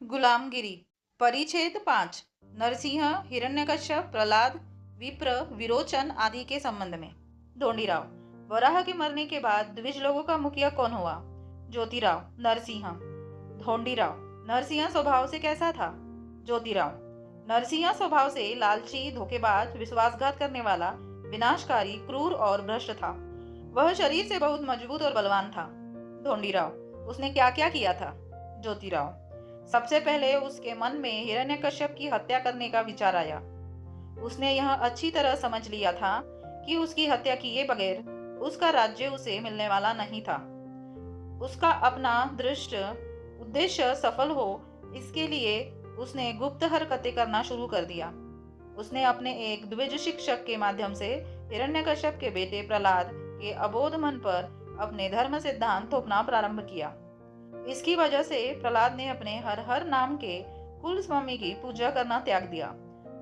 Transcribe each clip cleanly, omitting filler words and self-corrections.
गुलामगिरी। परिच्छेद 5। नरसिंह, हिरण्यकश्यप, प्रहलाद, विप्र, विरोचन आदि के संबंध में। ढोंडीराव। वराह के मरने के बाद द्विज लोगों का मुखिया कौन हुआ? ज्योतिराव। नरसिंह। ढोंडीराव। नरसिंह स्वभाव से कैसा था? ज्योतिराव। नरसिंह स्वभाव से लालची, धोखेबाज, विश्वासघात करने वाला, विनाशकारी, क्रूर और भ्रष्ट था। वह शरीर से बहुत मजबूत और बलवान था। ढोंडीराव। उसने क्या क्या किया था? ज्योतिराव। सबसे पहले उसके मन में हिरण्यकश्यप की हत्या करने का विचार आया। उसने यह अच्छी तरह समझ लिया था कि उसकी हत्या किए बगैर उसका राज्य उसे मिलने वाला नहीं था। उसका अपना दृष्ट उद्देश्य सफल हो, इसके लिए उसने गुप्त हरकतें करना शुरू कर दिया। उसने अपने एक द्विज शिक्षक के माध्यम से हिरण्यकश्यप के बेटे प्रहलाद के अबोध मन पर अपने धर्म सिद्धांत थोपना प्रारंभ किया। इसकी वजह से प्रहलाद ने अपने हर हर नाम के कुल स्वामी की पूजा करना त्याग दिया।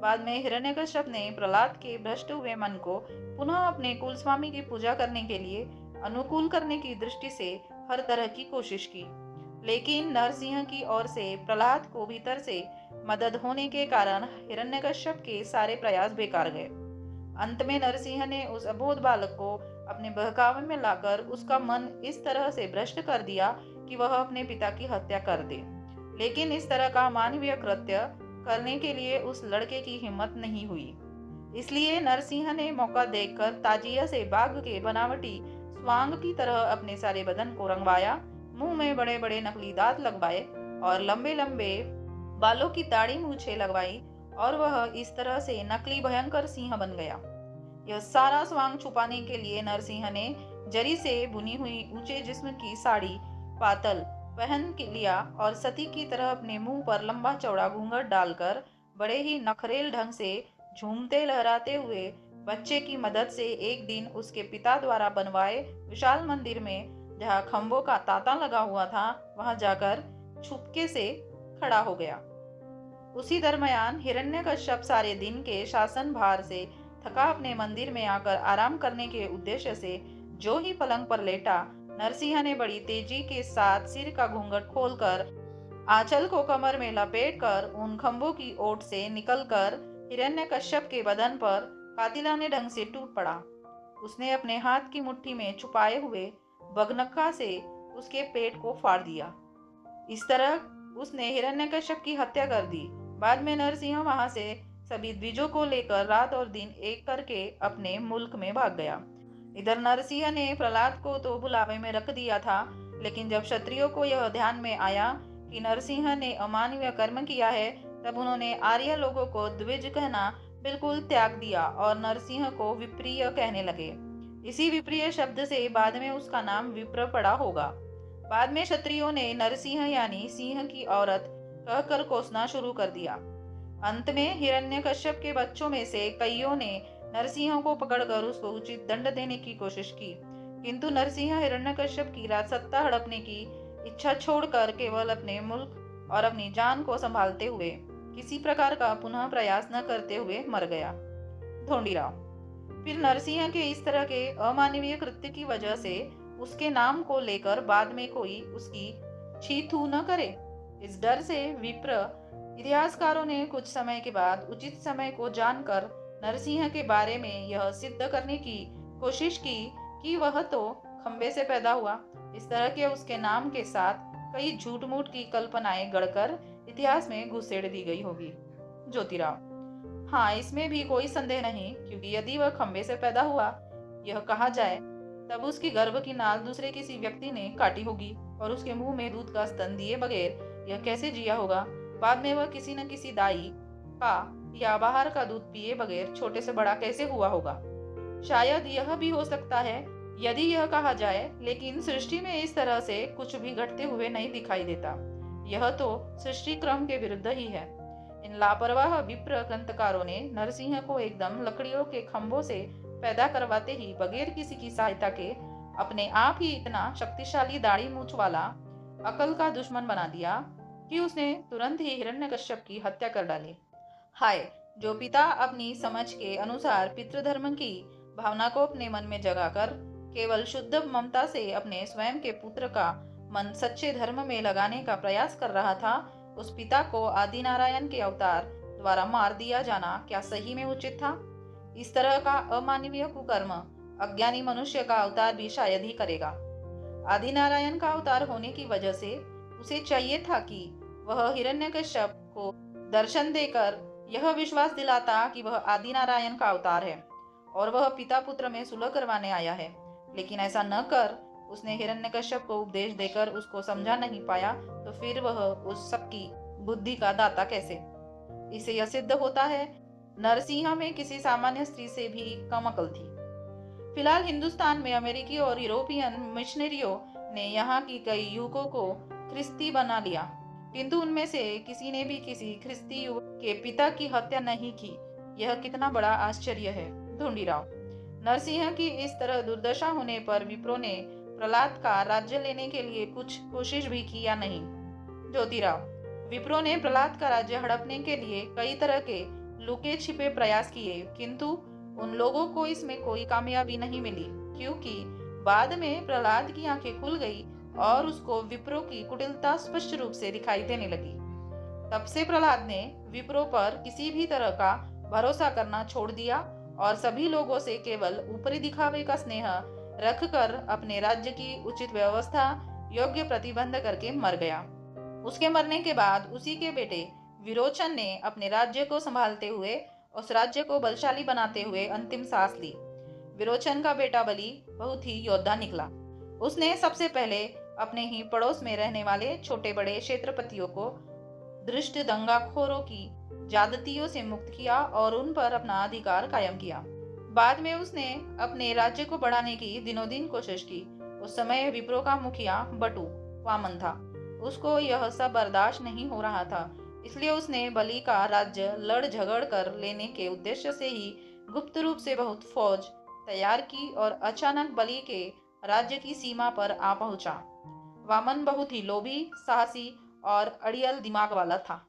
बाद में हिरण्यकश्यप ने प्रहलाद के भ्रष्ट हुए मन को पुनः अपने कुल स्वामी की पूजा करने के लिए अनुकूल करने की दृष्टि से हर तरह की कोशिश की, लेकिन नरसिंह की ओर से प्रहलाद को भीतर से मदद होने के कारण हिरण्यकश्यप के सारे प्रयास बेकार गए। अंत में नरसिंह ने उस अबोध बालक को अपने बहकावे में लाकर उसका मन इस तरह से भ्रष्ट कर दिया कि वह अपने पिता की हत्या कर दे। लेकिन इस तरह का मानवीय कृत्य करने के लिए उस लड़के की हिम्मत नहीं हुई। इसलिए नरसिंह ने मौका देखकर ताजिया से बाघ के बनावटी स्वांग की तरह अपने सारे बदन को रंगवाया, मुंह में बड़े बड़े नकली दांत लगवाए और लंबे लंबे बालों की दाढ़ी मूछें लगवाई, और वह इस तरह से नकली भयंकर सिंह बन गया। यह सारा स्वांग छुपाने के लिए नरसिंह ने जरी से बुनी हुई ऊंचे जिस्म की साड़ी पातल पहन के लिया और सती की तरह अपने मुंह पर लंबा चौड़ा घूंघट डालकर बड़े ही नखरेल ढंग से झूमते लहराते हुए बच्चे की मदद से एक दिन उसके पिता द्वारा बनवाए विशाल मंदिर में, जहाँ खंभों का तांता लगा हुआ था, वहां जाकर छुपके से खड़ा हो गया। उसी दरमियान हिरण्यकश्यप सारे दिन के शासन भार से थका अपने मंदिर में आकर आराम करने के उद्देश्य से जो ही पलंग पर लेटा, नरसिंह ने बड़ी तेजी के साथ सिर का घूंघट खोलकर आंचल को कमर में लपेटकर उन खंभों की ओट से निकलकर हिरण्यकश्यप के बदन पर कातिलाने ढंग से टूट पड़ा। उसने अपने हाथ की मुट्ठी में छुपाए हुए बगनखा से उसके पेट को फाड़ दिया। इस तरह उसने हिरण्यकश्यप की हत्या कर दी। बाद में नरसिंह वहां से सभी द्विजों को लेकर रात और दिन एक करके अपने मुल्क में भाग गया। इधर नरसिंह ने प्रहलाद को तो बुलावे में रख दिया था, लेकिन जब क्षत्रियों को यह ध्यान में आया कि नरसिंह ने अमानवीय कर्म किया है, तब उन्होंने आर्य लोगों को द्विज कहना बिल्कुल त्याग दिया और नरसिंह को विप्रिय कहने लगे। इसी विप्रिय शब्द से बाद में उसका नाम विप्र पड़ा होगा। बाद में क्षत्रियों ने नरसिंह यानी सिंह की औरत कहकर कोसना शुरू कर दिया। अंत में हिरण्यकश्यप के बच्चों में से कईयों ने नरसिंह को पकड़कर उसको उचित दंड देने की कोशिश की, किंतु नरसिंह हिरण्यकश्यप की राजसत्ता हड़पने की इच्छा छोड़कर केवल अपने मुल्क और अपनी जान को संभालते हुए किसी प्रकार का पुनः प्रयास न करते हुए मर गया। ढोंडीराव। फिर नरसिंह के इस तरह के अमानवीय कृत्य की वजह से उसके नाम को लेकर बाद में कोई उसकी छी थू न करे, इस डर से विप्र इतिहासकारों ने कुछ समय के बाद उचित समय को जानकर नरसिंह के बारे में यह सिद्ध करने की कोशिश की कि वह तो खंबे से पैदा हुआ। इस तरह के उसके नाम के साथ कई झूठ मूठ की कल्पनाएं गढ़कर इतिहास में घुसेड़ दी गई होगी। ज्योतिराव। हाँ, इसमें भी कोई संदेह नहीं, क्योंकि यदि वह खंबे से पैदा हुआ यह कहा जाए, तब उसकी गर्भ की नाल दूसरे किसी व्यक्ति ने काटी होगी और उसके मुंह में दूध का स्तन दिए बगैर यह कैसे जिया होगा। बाद में वह किसी न किसी दाई का या बाहर का दूध पिए बगैर छोटे से बड़ा कैसे हुआ होगा। शायद यह भी हो सकता है यदि यह कहा जाए, लेकिन सृष्टि में इस तरह से कुछ भी घटते हुए नहीं दिखाई देता। यह तो सृष्टि क्रम के विरुद्ध ही है। इन लापरवाह विप्र ग्रंथकारों ने नरसिंह को एकदम लकड़ियों के खंभों से पैदा करवाते ही बगैर किसी की सहायता के अपने आप ही इतना शक्तिशाली दाढ़ी मूछ वाला अकल का दुश्मन बना दिया कि उसने तुरंत ही हिरण्यकश्यप की हत्या कर डाली। हाय, जो पिता अपनी समझ के अनुसार पितृधर्म की भावना को अपने मन में जगाकर केवल शुद्ध ममता से अपने स्वयं के पुत्र का मन सच्चे धर्म में लगाने का प्रयास कर रहा था, उस पिता को आदिनारायण के अवतार द्वारा मार दिया जाना क्या सही में उचित था? इस तरह का अमानवीय कुकर्म अज्ञानी मनुष्य का अवतार भी शायद ही करेगा। आदिनारायण का अवतार होने की वजह से उसे चाहिए था कि वह हिरण्यकश्यप को दर्शन देकर यह विश्वास दिलाता कि वह आदिनारायण का अवतार है और वह पिता पुत्र में सुलह करवाने आया है। लेकिन ऐसा न कर उसने हिरण्यकश्यप को उपदेश देकर उसको समझा नहीं पाया, तो फिर वह उस सबकी बुद्धि का दाता कैसे? इससे यह सिद्ध होता है नरसिंह में किसी सामान्य स्त्री से भी कम अकल थी। फिलहाल हिंदुस्तान में अमेरिकी और यूरोपियन मिशनरियों ने यहाँ की कई युवकों को ख्रिस्ती बना लिया, किंतु उनमें से किसी ने भी किसी ख्रिस्ती युवक के पिता की हत्या नहीं की। यह कितना बड़ा आश्चर्य है। ढूंढीराव नरसिंह की इस तरह दुर्दशा होने पर विप्रो ने प्रहलाद का राज्य लेने के लिए कुछ कोशिश भी की या नहीं? ज्योतिराव विप्रो ने प्रहलाद का राज्य हड़पने के लिए कई तरह के लुके छिपे प्रयास किए, किंतु उन लोगों को इसमें कोई कामयाबी नहीं मिली, क्योंकि बाद में प्रहलाद की आंखें खुल गई और उसको विप्रो की कुटिलता स्पष्ट रूप से दिखाई देने लगी। तब से प्रहलाद ने विप्रो पर किसी भी तरह का भरोसा करना छोड़ दिया और सभी लोगों से केवल ऊपरी दिखावे का स्नेह रखकर अपने राज्य की उचित व्यवस्था योग्य प्रतिबंध करके मर गया। उसके मरने के बाद उसी के बेटे विरोचन ने अपने राज्य को संभालते हुए उस राज्य को बलशाली बनाते हुए अंतिम सांस ली। विरोचन का बेटा बलि बहुत ही योद्धा निकला। उसने सबसे पहले अपने ही पड़ोस में रहने वाले छोटे बड़े क्षेत्रपतियों को दृष्ट दंगाखोरों की ज्यादतियों से मुक्त किया और उन पर अपना अधिकार कायम किया। बाद में उसने अपने राज्य को बढ़ाने की दिनों दिन कोशिश की। उस समय विप्रो का मुखिया बटु वामन था। उसको यह सब बर्दाश्त नहीं हो रहा था, इसलिए उसने बलि का राज्य लड़ झगड़ कर लेने के उद्देश्य से ही गुप्त रूप से बहुत फौज तैयार की और अचानक बलि के राज्य की सीमा पर आ पहुंचा। वामन बहुत ही लोभी, साहसी और अड़ियल दिमाग वाला था।